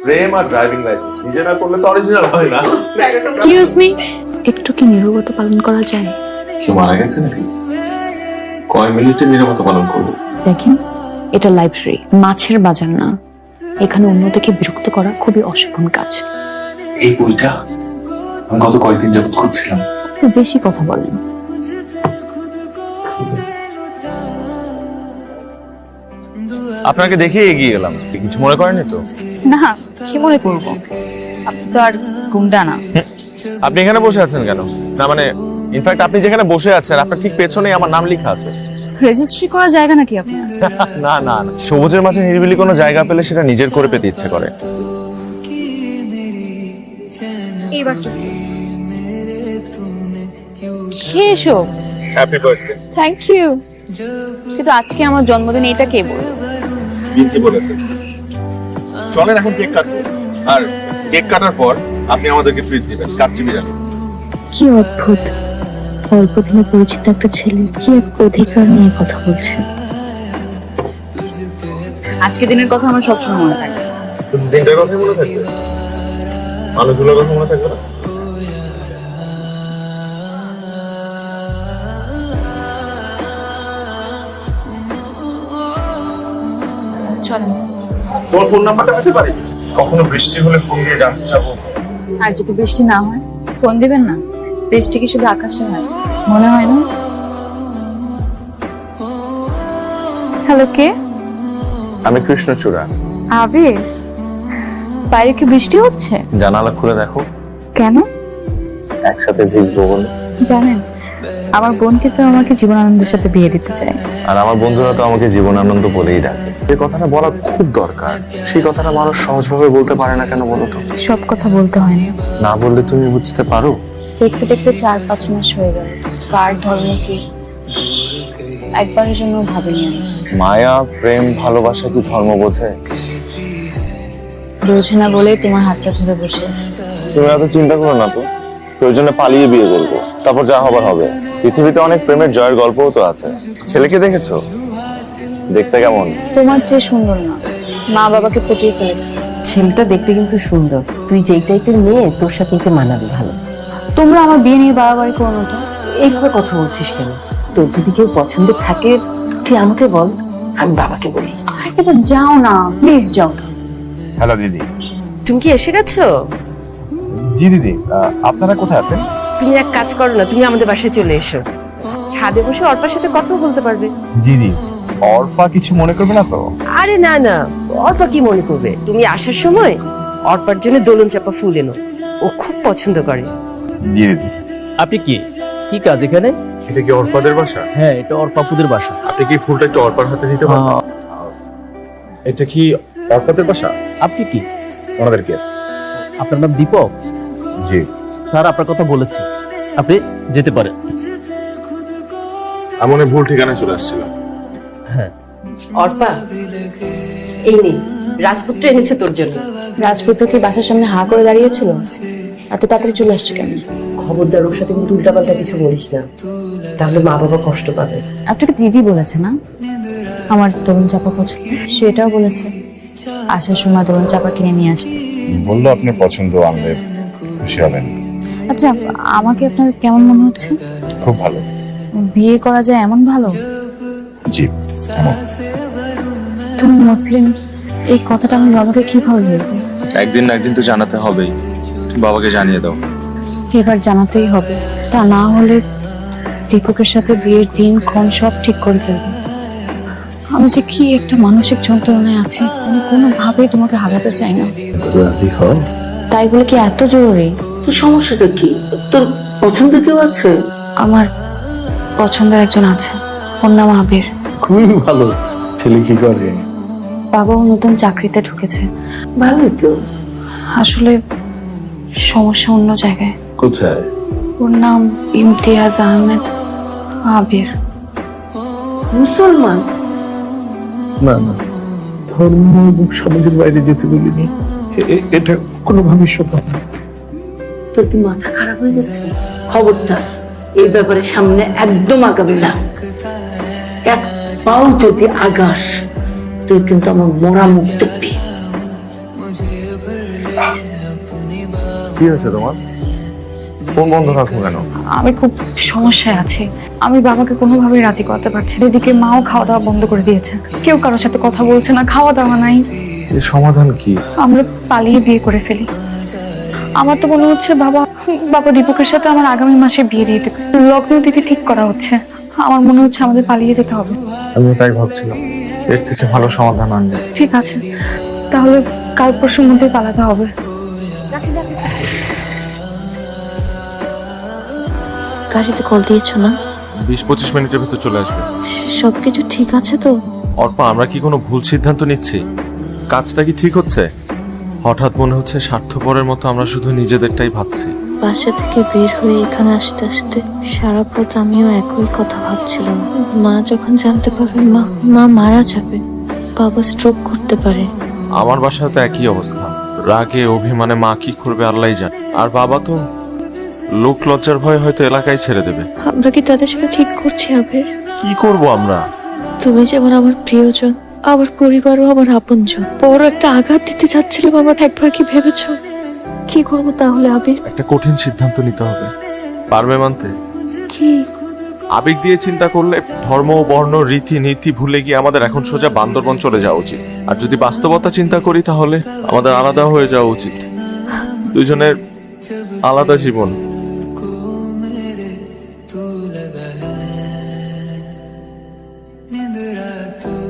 প্রেম আর driving licence নিজে না করলে তো অরিজিনাল হয় না। এক্সকিউজ মি, একটু কি নীরবতা পালন করা যায়? কি মারা গেছে নাকি? কয় মিনিটে নীরবতা পালন করবো? দেখেন, এটা লাইব্রেরি, মাছের বাজার না। এখানে অন্যদেরকে বিরক্ত করা খুবই অশোভন কাজ। এই বইটা আমি গত কয়েকদিন যাবত খুঁজছিলাম। আপনি বেশি কথা বলেন। আপনাকে দেখে এগিয়ে গেলাম, কিছু মনে করেনি তো? না, কি মনে করবো, আপনি তো আর গুন্ডা না। আপনি এখানে বসে আছেন কেন? না মানে ইনফ্যাক্ট আপনি যেখানে বসে আছেন আপনার ঠিক পেছনেই আমার নাম লেখা আছে। রেজিস্ট্রি করা জায়গা নাকি আপনার? না না না, সবুজের মাঝে নিরিবিলি কোনো জায়গা পেলে সেটা নিজের করে পেতে ইচ্ছে করে। এইবার খেয়ে এসো। Happy birthday. Thank you. কিন্তু আজকে আমার জন্মদিন, এটা কে বলল? বিনতি বলেছে। চলেন এখন কেক কাটবো, আর কেক কাটার পর আপনি আমাদেরকে ট্রিট দিবেন, কাচ্চি বিরিয়ানি। কি অদ্ভুত, অল্প দিনে পরিচিত একটা ছেলে কি এক অধিকার নিয়ে কথা বলছে। আজকে দিনের কথা আমার সবসময় মনে থাকে। দিনটার কথা মনে থাকবে, মানুষগুলোর কথা মনে থাকবে না। চলেন। তোমার ফোন নাম্বারটা পেতে পারি? কখনো বৃষ্টি হলে ফোন দিয়ে জানতে যাবো। আর যদি বৃষ্টি না হয় ফোন দিবেন না? বৃষ্টি কি শুধু আকাশে হয়, মনে হয় না? হ্যালো, কে? আমি কৃষ্ণচূড়া। আবির, বাইরে কি বৃষ্টি হচ্ছে? জানালা খুলে দেখো। কেন? একসাথে ভিজবো বলে। জানেন, আমার বোনকে তো আমাকে জীবনানন্দের সাথে বিয়ে দিতে চায়। আর আমার বন্ধুরা তো আমাকে জীবনানন্দ বলেই ডাকে। যে কথাটা বলা খুব দরকার, সেই কথাটা মানুষ সহজভাবে বলতে পারে না কেন বলো তো? সব কথা বলতে হয় না। না বললে তুমি বুঝতে পারো? দেখতে দেখতে 4-5 মাস হয়ে গেল, কার ধর্ম কি একবারের জন্য ভাবিনি আমি। মায়া, প্রেম, ভালোবাসা কি ধর্ম বোঝে? বোঝে না বলেই তোমার হাতটা ধরে বসে আছি। তুমি এত চিন্তা করো না তো, প্রয়োজনে পালিয়ে বিয়ে করবো, তারপর যা হবার হবে। পৃথিবীতে অনেক প্রেমের জয়ের গল্পও তো আছে। ছেলেকে দেখেছো? দেখতে কেমন? তোমার চেয়ে সুন্দর না, মা বাবাকে পটিয়ে ফেলেছে। ছেলেটা দেখতে কিন্তু সুন্দর, তুই যেই টাইপের মেয়ে তোর সাথে কিন্তু মানাবে ভালো। তোমরা আমার বিয়ে নিয়ে বাড়াবাড়ি করো না তো। এইভাবে কথা বলছিস কেন? তোর যদি কেউ পছন্দের থাকে তুই আমাকে বল, আমি বাবাকে বলি। এবার যাও না, প্লিজ যাও। হ্যালো দিদি। তুমি কি এসে গেছো? জি দিদি, আপনারা কোথায় আছেন? তুমি এক কাজ করো না, তুমি আমাদের বাসায় চলে এসো, ছাদে বসে অর্পার সাথে কথাও বলতে পারবে। জি জি, অর্পা কিছু মনে করবে না তো? আরে না না, অর্পা কি মনে করবে? তুমি আসার সময় অর্পার জন্য দোলন চাপা ফুল এনো, ও খুব পছন্দ করে। জি দিদি। আপনি কি কি কাজ এখানে? এটা কি অর্পাদের বাসা? হ্যাঁ, এটা ওর পাপুদের বাসা। আপনি কি ফুলটা একটু অর্পার হাতে দিতে পারবেন? এটা কি অর্পাদের বাসা? আপনি কি, ওনাদের কি? আপনার নাম দীপক? জি। স্যার আপনার কথা বলেছে, আপনি যেতে পারেন। আমি মনে হয় ভুল ঠিকানায় চলে আসছিলাম। হ্যাঁ, অর্পা, এই নে রাজপুত্র এনেছে তোর জন্য। রাজপুত্র কি বাসার সামনে হা করে দাঁড়িয়েছিল? এত তাড়াতাড়ি চলে আসছে কেন? খবরদার ওর সাথে কিন্তু উল্টাপাল্টা কিছু বলিস না, তাহলে মা বাবা কষ্ট পাবে। আপনাকে দিদি বলেছে না আমার তরুণ চাপা পছন্দ? সেটাও বলেছে আসার সময় তরুণ চাপা কিনে নিয়ে আসতে। বললো আপনি পছন্দ আনলে খুশি হবেন। আচ্ছা, আমাকে আপনার কেমন মনে হচ্ছে? খুব ভালো। বিয়ে করা যায় এমন ভালো? জি, এমন। তুমি মুসলিম, এই কথাটা আমি বাবাকে কিভাবে বলবো? একদিন না একদিন তো জানাতে হবেই, বাবাকে জানিয়ে দাও। এবার জানাতেই হবে, তা না হলে দীপকের সাথে বিয়ের দিন ক্ষণ সব ঠিক করে ফেলবো। আমি যে কি একটা মানসিক যন্ত্রণায় আছি, আমি কোনোভাবেই তোমাকে হারাতে চাই না। রাজি হও। তাই বলে কি এত জরুরি? তোর সমস্যাটা কি? তোর পছন্দ কেউ আছে? আমার পছন্দের একজন আছে, ওর নাম আবির। খুবই ভালো। ছেলে কি করে? বাবাও নতুন চাকরিতে ঢুকেছে। ভালোই তো। আসলে সমস্যা অন্য জায়গায়। কোথায়? ওর নাম ইমতিয়াজ আহমেদ। আবির মুসলমান? না না, ধর্ম এবং সমাজের বাইরে যেতে বলিনি। এটা কোনোভাবেই সম্ভব না। তোর কি মাথা খারাপ হয়ে গেছে? খবরদার এই ব্যাপারে সামনে একদম আগাবি না। এক পাও যদি আগাস তুই কিন্তু আমার মরা মুখ দেখবি। কি হয়েছে তোমার? ফোন বন্ধ রাখো কেন? আমি খুব সমস্যায় আছি। আমি বাবাকে কোনোভাবেই রাজি করাতে পারছি না। এদিকে মাও খাওয়া দাওয়া বন্ধ করে দিয়েছে, কেউ কারোর সাথে কথা বলছে না, খাওয়া দাওয়া নাই। এর সমাধান কি? আমরা পালিয়ে বিয়ে করে ফেলি। আমার তো মনে হচ্ছে বাবা বাবা দীপকের সাথে আমার আগামী মাসে বিয়ে দিয়ে দেবে। লগ্ন তিথি ঠিক করা হচ্ছে। আমার মনে হচ্ছে আমাদের পালিয়ে যেতে হবে। আমি তাই ভাবছিলাম, এর থেকে ভালো সমাধান আর নেই। ঠিক আছে, তাহলে কাল পরশুর মধ্যেই পালাতে হবে। গাড়িতে কল দিয়েছো না? 20-25 মিনিটের ভিতর চলে আসবে। সবকিছু ঠিক আছে তো? অর্পা, আমরা কি কোনো ভুল সিদ্ধান্ত নিচ্ছি? কাজটা কি ঠিক হচ্ছে? হঠাৎ মনে হচ্ছে স্বার্থপরের মতো আমরা শুধু নিজেদেরটাই ভাবছি। বাসা থেকে বের হয়ে এখানে আসতে আসতে সারা পথ আমিও একই কথা ভাবছিলাম। মা যখন জানতে পারবে মা মারা যাবে, বাবা স্ট্রোক করতে পারে। আমার বাসায় তো একই অবস্থা। রাগে অভিমানে মা কি করবে আল্লাহই জানে। আর বাবা তো লোক লজ্জার ভয়ে হয়তো এলাকায় ছেড়ে দেবে। আমরা কি তাদের সাথে ঠিক করছি আবির? কি করব আমরা? তুমি যেমন আমার প্রিয়জন, আমার পরিবারও আমার আপনজন। বড় একটা আঘাত দিতে যাচ্ছিলাম, আমরা একবার কি ভেবেছো কি করবো তাহলে আবির? একটা কঠিন সিদ্ধান্ত নিতে হবে। পারবে মানতে? কি? আবেগ দিয়ে চিন্তা করলে ধর্ম, বর্ণ, রীতি নীতি ভুলে গিয়ে আমাদের এখন সোজা বান্দরবন চলে যাওয়া উচিত। আর যদি বাস্তবতা চিন্তা করি তাহলে আমাদের আলাদা হয়ে যাওয়া উচিত। দুজনের আলাদা জীবন। निंद्रा तू